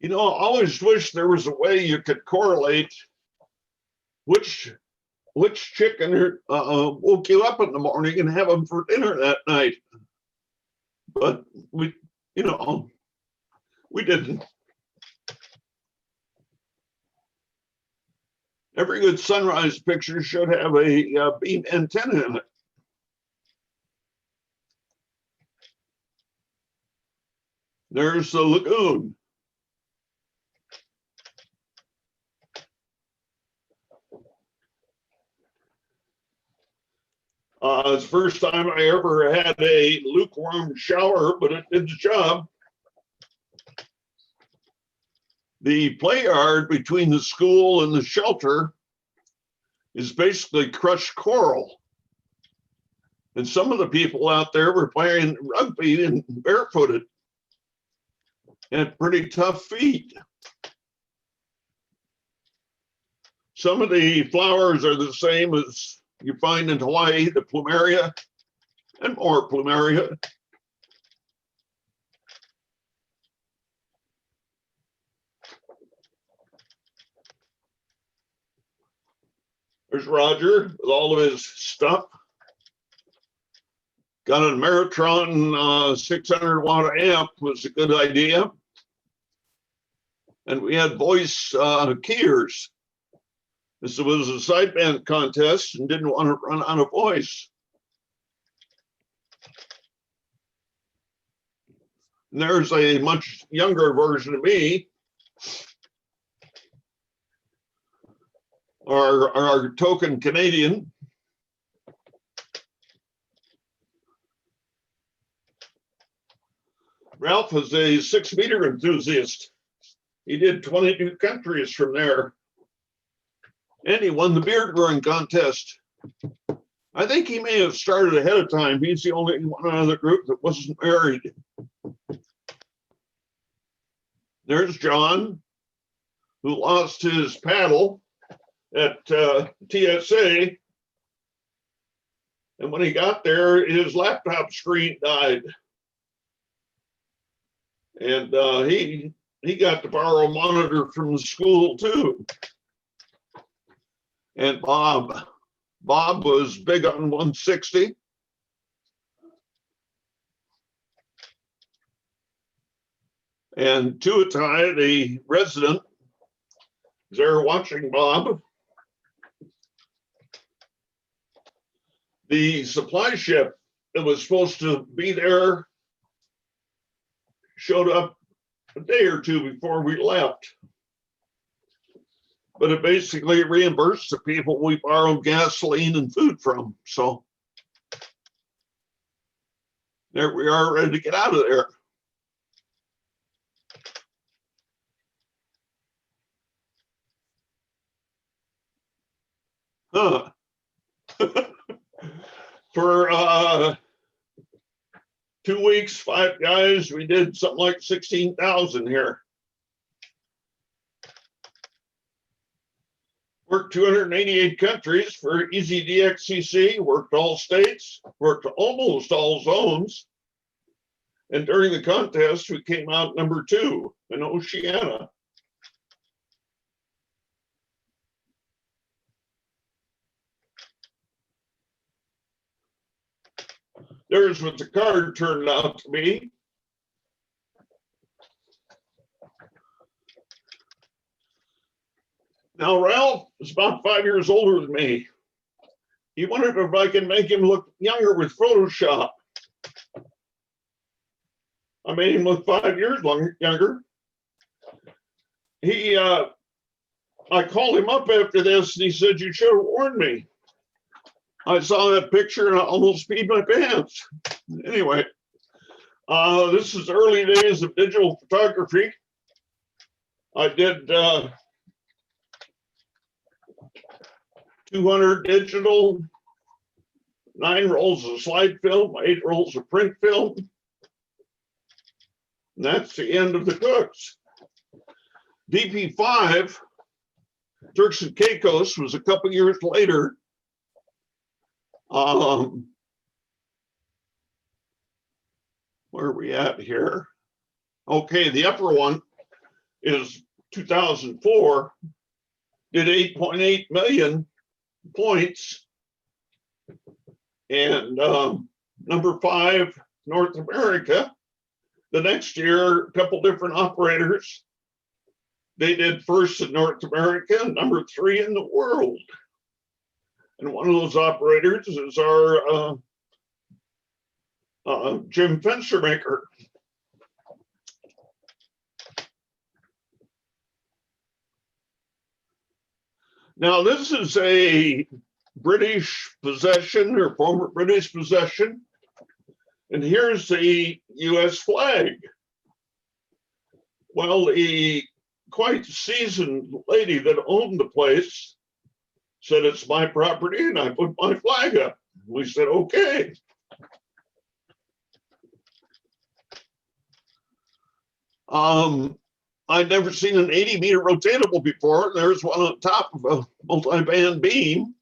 You know, I always wish there was a way you could correlate which chicken woke you up in the morning and have them for dinner that night. But we didn't. Every good sunrise picture should have a beam antenna in it. There's the lagoon. It's the first time I ever had a lukewarm shower, but it did the job. The play yard between the school and the shelter is basically crushed coral. And some of the people out there were playing rugby and barefooted. And pretty tough feet. Some of the flowers are the same as you find in Hawaii, the plumeria and more plumeria. There's Roger with all of his stuff. Got a Meritron 600 watt amp, was a good idea. And we had voice keyers. This was a sideband contest and didn't want to run out of voice. And there's a much younger version of me. Our token Canadian. Ralph is a 6-meter enthusiast. He did 22 countries from there. And he won the beard growing contest. I think he may have started ahead of time. He's the only one out of the group that wasn't married. There's John, who lost his paddle at TSA. And when he got there, his laptop screen died. And he got to borrow a monitor from the school too. And Bob was big on 160. And Tuatai, the resident, is there watching Bob. The supply ship that was supposed to be there showed up a day or two before we left. But it basically reimbursed the people we borrowed gasoline and food from. So there we are, ready to get out of there. Huh. For 2 weeks, 5 guys, we did something like 16,000 here. Worked 288 countries for EasyDXCC, worked all states, worked almost all zones. And during the contest, we came out number 2 in Oceania. There's what the card turned out to be. Now, Ralph is about 5 years older than me. He wondered if I can make him look younger with Photoshop. I made him look 5 years younger. I called him up after this and he said, "You should have warned me." I saw that picture and I almost peed my pants. Anyway, this is early days of digital photography. I did 200 digital, 9 rolls of slide film, 8 rolls of print film. And that's the end of the cooks. DP5, Turks and Caicos, was a couple years later. Where are we at here? Okay, the upper one is 2004, did 8.8 million points. And number 5, North America. The next year, a couple different operators. They did first in North America, and number 3 in the world. And one of those operators is our Jim Fenstermaker. Now, this is a British possession or former British possession. And here's the US flag. Well, the quite seasoned lady that owned the place said, "It's my property," and I put my flag up. We said, "Okay." I'd never seen an 80-meter rotatable before. There's one on top of a multi-band beam.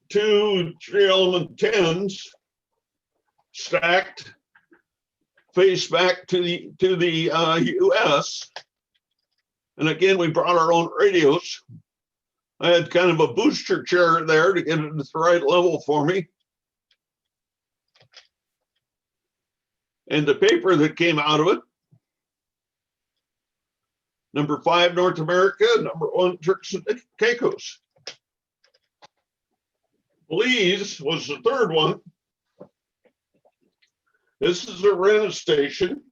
2 3-element 10s stacked face back to the US. And again, we brought our own radios. I had kind of a booster chair there to get it at the right level for me. And the paper that came out of it, number 5, North America, number 1, Turks and Caicos. Belize was the 3rd one. This is a rent station.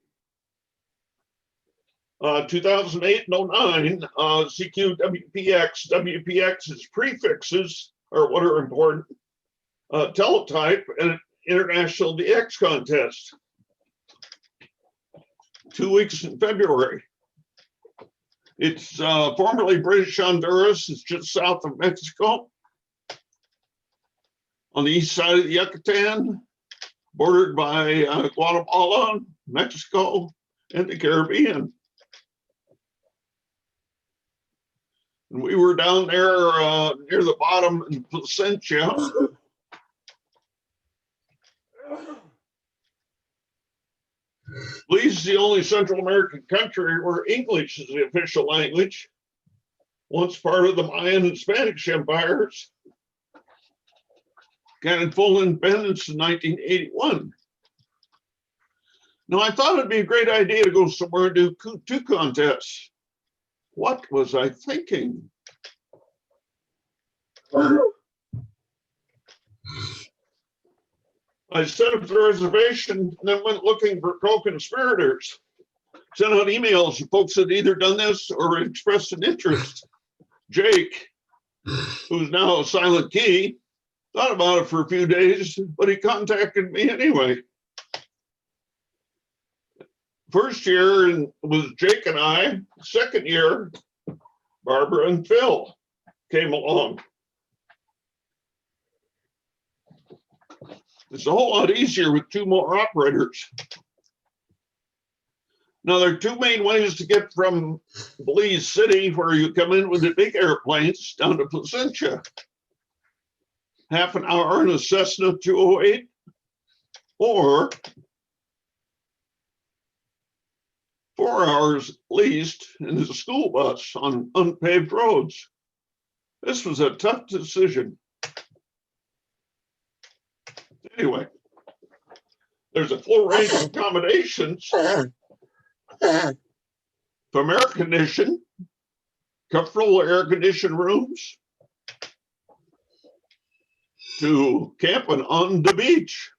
2008 and 09, CQWPX. WPX's prefixes are what are important. Teletype and International DX contest. 2 weeks in February. It's formerly British Honduras. It's just south of Mexico. On the east side of the Yucatan, bordered by Guatemala, Mexico, and the Caribbean. And we were down there near the bottom in Placentia. Belize is the only Central American country where English is the official language. Once part of the Mayan and Spanish empires. Gained full independence in 1981. Now, I thought it'd be a great idea to go somewhere and do 2 contests. What was I thinking? I set up the reservation and then went looking for co-conspirators. Sent out emails to folks that either done this or expressed an interest. Jake, who's now a silent key, thought about it for a few days, but he contacted me anyway. First year was Jake and I. Second year, Barbara and Phil came along. It's a whole lot easier with 2 more operators. Now, there are 2 main ways to get from Belize City, where you come in with the big airplanes, down to Placentia. Half an hour in a Cessna 208, or 4 hours at least in a school bus on unpaved roads. This was a tough decision. Anyway, there's a full range of accommodations from air condition, comfortable air conditioned rooms to camping on the beach.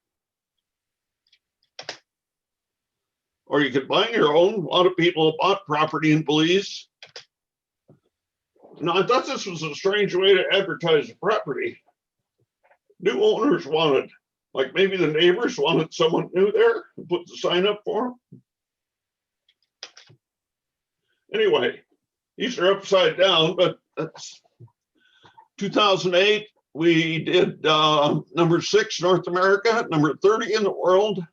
Or you could buy your own. A lot of people bought property in Belize. Now, I thought this was a strange way to advertise the property. New owners wanted, like maybe the neighbors wanted someone new there to put the sign up for them. Anyway, these are upside down, but that's 2008. We did number 6 North America, number 30 in the world.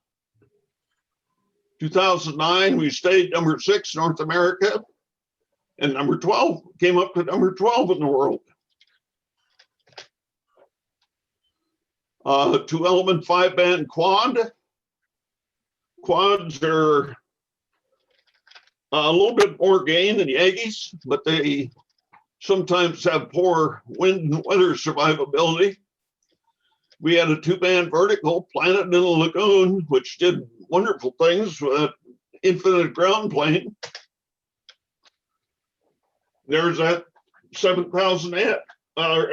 2009, we stayed number 6 North America, and number 12 came up to number 12 in the world. 2-element 5-band quad. Quads are a little bit more gain than Yagis, but they sometimes have poor wind and weather survivability. We had a 2-band vertical planted in a lagoon, which did wonderful things with that infinite ground plane. There's that 7,000 amp,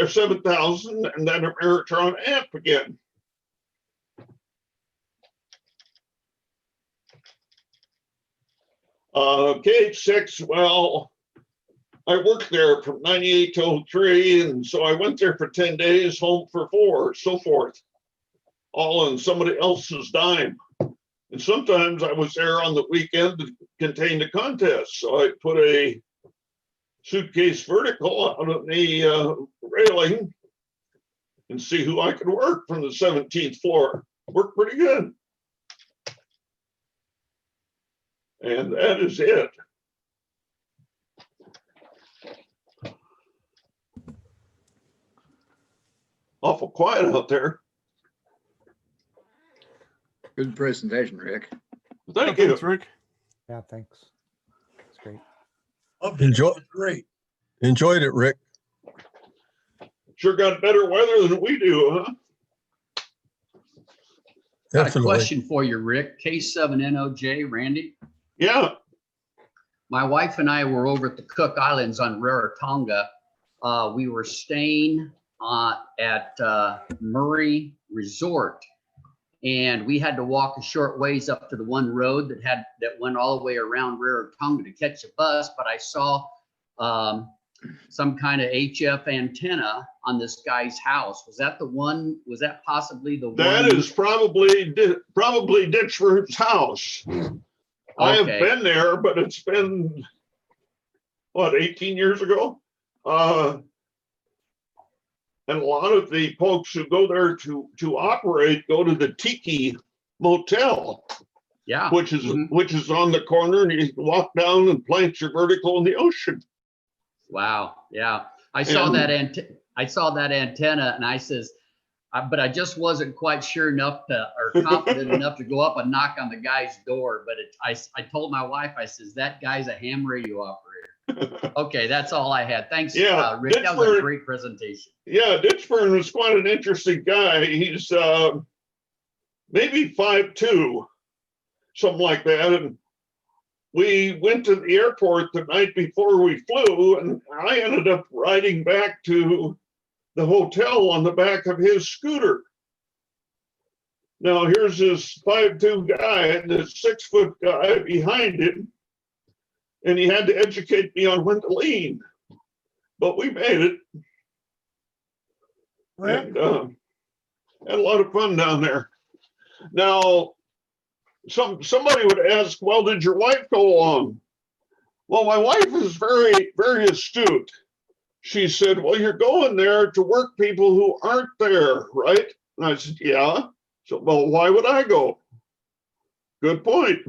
7,000, and then a Maritron amp again. KH6, well, I worked there from 98 to 03, and so I went there for 10 days, home for 4, so forth, all on somebody else's dime. And sometimes I was there on the weekend to contain the contest, so I put a suitcase vertical out on the railing and see who I could work from the 17th floor. Worked pretty good. And that is it. Awful quiet out there. Good presentation, Rick. Thank you. Thanks, Rick. Yeah, thanks. That's great. Great. Enjoyed it, Rick. Sure got better weather than we do, huh? Got a Definitely. question for you, Rick. K7NOJ, Randy. Yeah. My wife and I were over at the Cook Islands on Rarotonga. We were staying at Murray Resort, and we had to walk a short ways up to the one road that went all the way around Rarotonga to catch a bus. But I saw some kind of HF antenna on this guy's house. Was that the one? Was that possibly the one? That is probably Ditchford's house. I have been there, but it's been, what, 18 years ago? And a lot of the folks who go there to operate go to the Tiki Motel. Yeah. Which is on the corner, and you can walk down and plant your vertical in the ocean. Wow. Yeah. I saw that antenna, and I says, but I just wasn't quite sure enough or confident enough to go up and knock on the guy's door. But I told my wife, I says, that guy's a ham radio operator. Okay, that's all I had. Thanks, Yeah, Rick. That was a great presentation. Yeah, Ditchburn was quite an interesting guy. He's maybe 5'2", something like that. And we went to the airport the night before we flew, and I ended up riding back to the hotel on the back of his scooter. Now here's this 5'2" guy and this 6-foot guy behind him, and he had to educate me on when to lean, but we made it. Rick? And had a lot of fun down there. Now, somebody would ask, well, did your wife go along? Well, my wife is very, very astute. She said, well, you're going there to work people who aren't there, right? And I said, yeah. So, well, why would I go? Good point.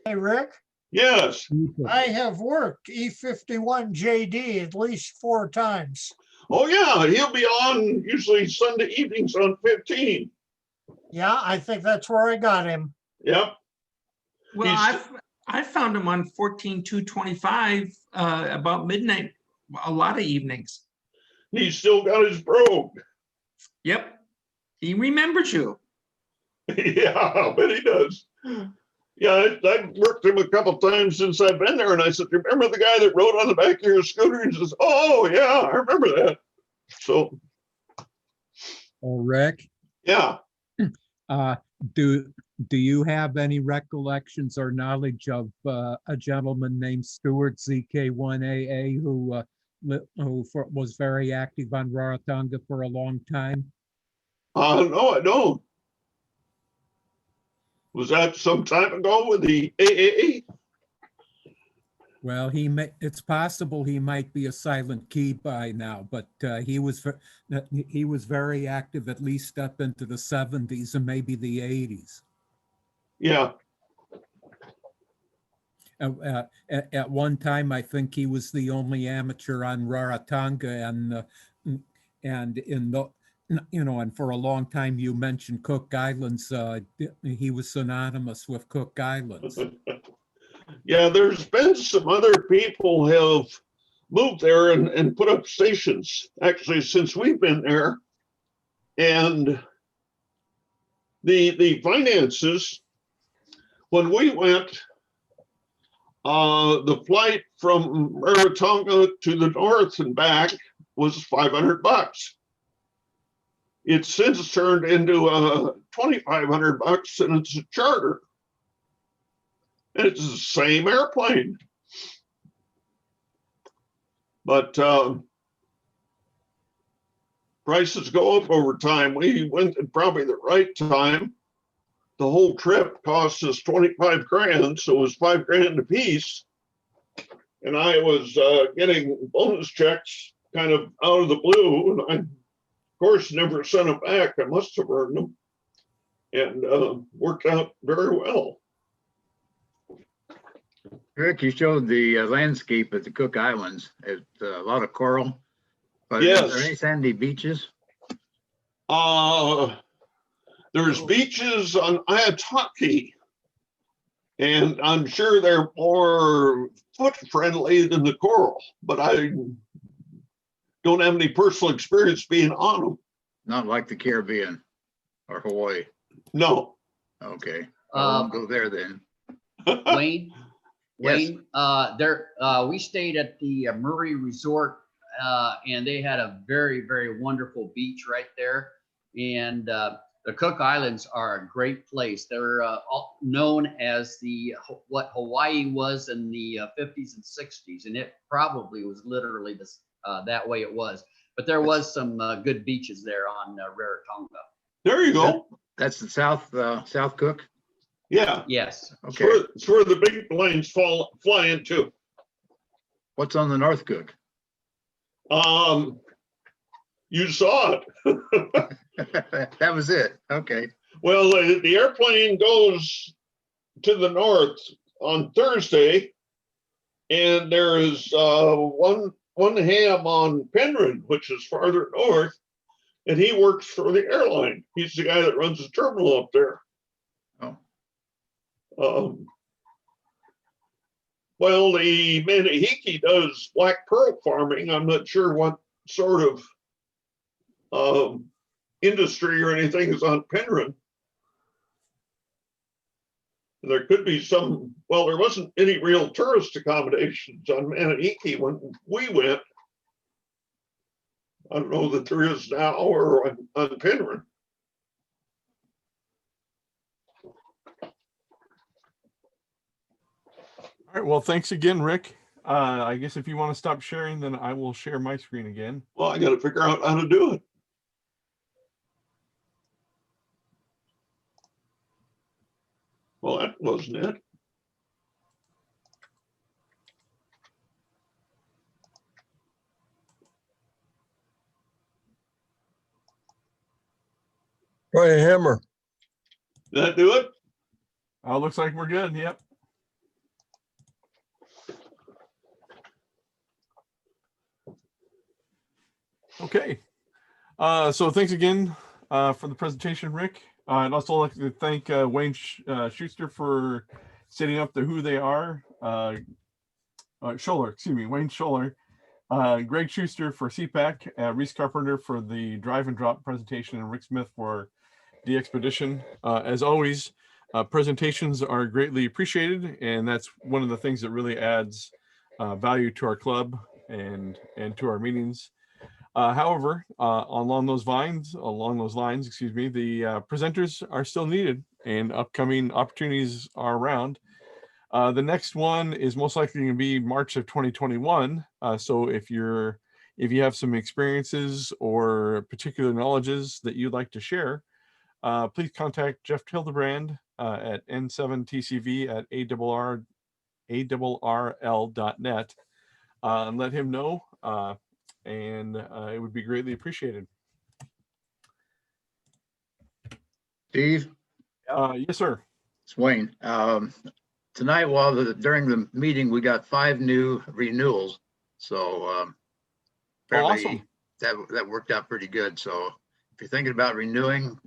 Hey, Rick? Yes. I have worked E51JD at least 4 times. Oh, yeah. He'll be on usually Sunday evenings on 15. Yeah, I think that's where I got him. Yep. Well, I found him on 14225 about midnight, a lot of evenings. He's still got his brogue. Yep. He remembers you. Yeah, I bet he does. Yeah, I worked him a couple times since I've been there, and I said, "Remember the guy that rode on the back of your scooter?" And he says, "Oh yeah, I remember that." So Oh, Rick, yeah, uh, do you have any recollections or knowledge of a gentleman named Stewart ZK1AA who was very active on Rarotonga for a long time? no, I don't. Was that some time ago with the AAA? Well, it's possible he might be a silent key by now, but he was very active at least up into the 70s and maybe the 80s. Yeah. At one time, I think he was the only amateur on Rarotonga, and in the and for a long time you mentioned Cook Islands. He was synonymous with Cook Islands. Yeah, there's been some other people have moved there and put up stations actually since we've been there. And the finances, when we went, the flight from Rarotonga to the north and back was $500. It's since turned into $2,500 and it's a charter. And it's the same airplane. But prices go up over time. We went at probably the right time. The whole trip cost us 25 grand, so it was 5 grand a piece. And I was getting bonus checks kind of out of the blue, and I, of course, never sent them back. I must have earned them, and worked out very well. Rick, you showed the landscape at the Cook Islands. It's a lot of coral. But Yes. Is there any sandy beaches? There's beaches on Ayataki, and I'm sure they're more foot friendly than the coral, but I don't have any personal experience being on them. Not like the Caribbean or Hawaii. No. Okay. I won't go there then. Wayne, Yes. we stayed at the Murray Resort, and they had a very, very wonderful beach right there. And the Cook Islands are a great place. They're all known as what Hawaii was in the 50s and 60s, and it probably was literally that way it was. But there was some good beaches there on Rarotonga. There you go. That's the South Cook? Yeah. Yes. Okay. It's where the big planes fly into. What's on the North Cook? You saw it. That was it. Okay. Well, the airplane goes to the north on Thursday, and there is one ham on Penryn, which is farther north, and he works for the airline. He's the guy that runs the terminal up there. Oh. Well, the Manahiki does black pearl farming. I'm not sure what sort of industry or anything is on Penryn. There could be some, well, there wasn't any real tourist accommodations on Manahiki when we went. I don't know that there is now or on Penryn. All right, well, thanks again, Rick. I guess if you want to stop sharing, then I will share my screen again. Well, I got to figure out how to do it. Well, that wasn't it. Try a hammer. Did that do it? Looks like we're good. Yep. Okay. So thanks again for the presentation, Rick. I'd also like to thank Wayne Schuster for setting up the Who They Are. Scholler, excuse me, Wayne Scholler. Greg Schuster for CPAC, Reese Carpenter for the drive and drop presentation, and Rick Smith for the expedition. As always, presentations are greatly appreciated, and that's one of the things that really adds value to our club and to our meetings. However, along those lines, excuse me, the presenters are still needed, and upcoming opportunities are around. The next one is most likely going to be March of 2021. So if you have some experiences or particular knowledges that you'd like to share, please contact Jeff Hildebrand at n7tcv@arrl.net and let him know, and it would be greatly appreciated. Steve? Yes, sir. It's Wayne. Tonight, during the meeting, we got 5 new renewals. So fairly, awesome. that worked out pretty good. So if you're thinking about renewing,